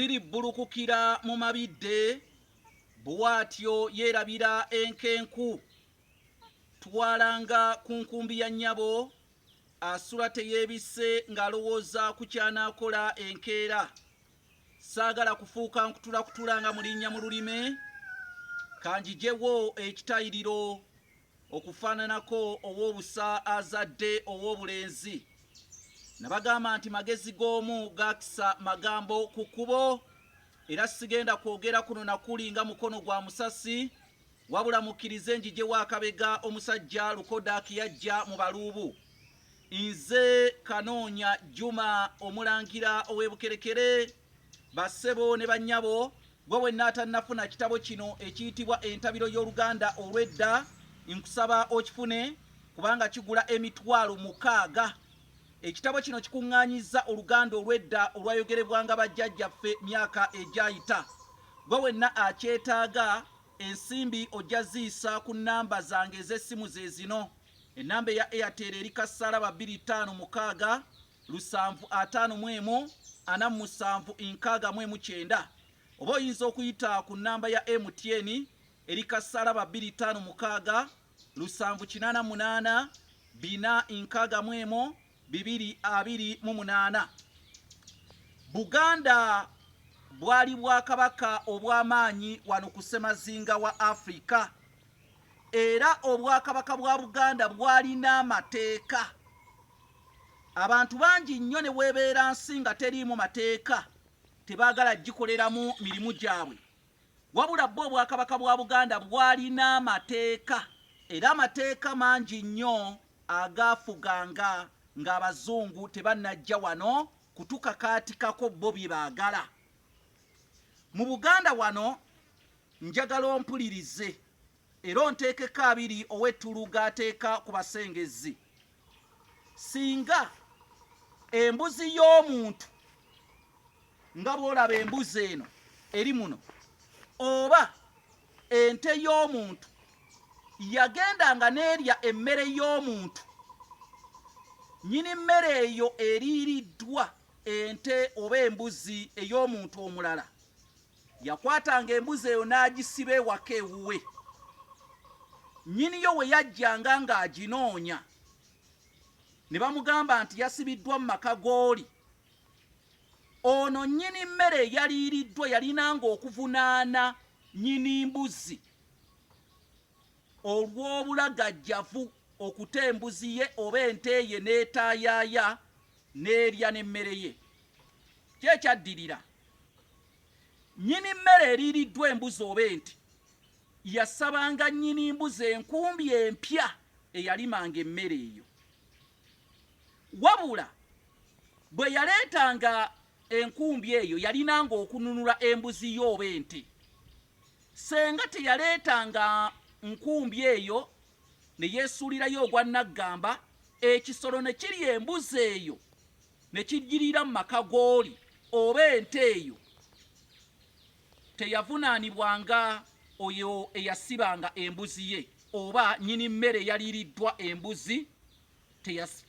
ziribbulukukira mu mabidde, bw'atyo yeerabira enkenku. Twalanga ku nkumbi ya nnyabo, asula teyeebisse ng'alowooza ku ky'anaakola enkeera. Saagala kufuuka nkutula nga mulinnya mu lulime, kanjijewo ekitayiriro okufaananako ow'obusa azadde ow'obulenzi. Nabagamba nti magezi g'omu gaakisa magambo ku kkubo, era sigenda kwogera kuno na kuli nga mukono gwa musasi, wabula mukkirize njijewo akabega omusajja Lukodaaki yajja mu baluubu. Nze Kanoonya Juma omulangira ow'ebukerekere, bassebo ne bannyabo, gwe wenna atannafuna kitabo kino ekiyitibwa Entabiro y'Oluganda olw'edda, nkusaba okifune kubanga kigula $600. Ekitabo kino kikuŋŋaanyizza Oluganda olw'edda olwayogerebwanga bajjajjaffe myaka egyayita. Gwe wenna akyetaaga, ensimbi ojja ziisa ku nnamba zange ez'essimu ze zino. Ennamba eya Airtel eri kassalaba 25 651 4769, oba oyinza okuyita ku nnamba ya MTN eri kassalaba 25 688 461 228. Buganda bwali bwakabaka obw'amaanyi wano ku ssemazinga wa Afrika, era obwakabaka bwa Buganda bwalina amateeka. Abantu bangi nnyo ne weebeera nsi nga teriimu mateeka, tebaagala gikoleramu mirimu gyabwe. Wabula bo obwakabaka bwa Buganda bwalina amateeka, era amateeka mangi nnyo agaafuganga ng'Abazungu tebannajja wano kutukakaatikako bo bye baagala. Mu Buganda wano njagala ompulirize era onteekeko abiri ow'ettulu g'ateeka ku basengezi. Singa embuzi y'omuntu nga bw'olaba embuzi eno eri muno, oba ente y'omuntu yagendanga n'erya emmere y'omuntu, nnyini mmere eyo eriiriddwa ente oba embuzi ey'omuntu omulala, yakwatanga embuzi eyo n'agisiba ewaka ewuwe. Nnyini yo we yajjanga ng'aginoonya, ne bamugamba nti yasibiddwa mu maka g'oli, ono nnyini mmere eyaliiriddwa yalinanga okuvunaana nnyini mbuzi olw'obulagajjavu okuta embuzi ye oba ente ye n'etaayaaya n'erya n'emmere ye. Kyekyaddirira, nnyini mmere eriiriddwa embuzi oba ente yasabanga nnyini mbuzi enkumbi empya eyalimanga emmere eyo. Wabula bwe yaleetanga enkumbi eyo yalinanga okununula embuzi yo oba ente. Senga teyaleetanga nkumbi eyo ne yeesuulirayo ogwa naggamba, ekisolo ne kirya embuzi eyo ne kigiriira mu maka g'oli oba ente eyo, teyavunaanibwanga oyo eyasibanga embuzi ye oba nnyini mmere eyaliiriddwa embuzi,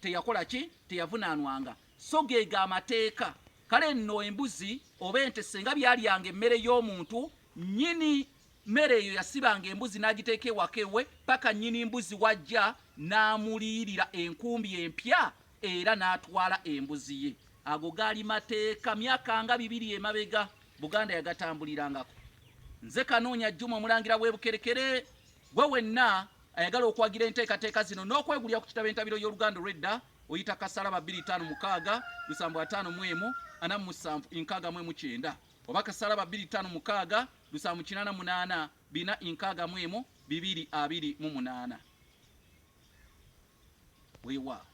teyakola ki? Teyavunaanwanga. So geega amateeka. Kale nno embuzi oba ente senga byalyanga emmere y'omuntu, nnyini mmere eyo yasibanga embuzi n'agiteeka ewaka ewe paka nnyini mbuzi wajja n'amuliirira enkumbi empya era n'atwala embuzi ye. Ago gaali mateeka myaka nga 2 emabega Buganda yagatambulirangako. Nze Kanoonya Juma omulangira w'ebukerekere, gwe wenna ayagala okwagira enteekateeka zino n'okwegulya ku kitabo Entabiro y'Oluganda olw'edda, oyita kassalaba 256 751 4769 oba kassalaba 256 788 461 228. Weewa.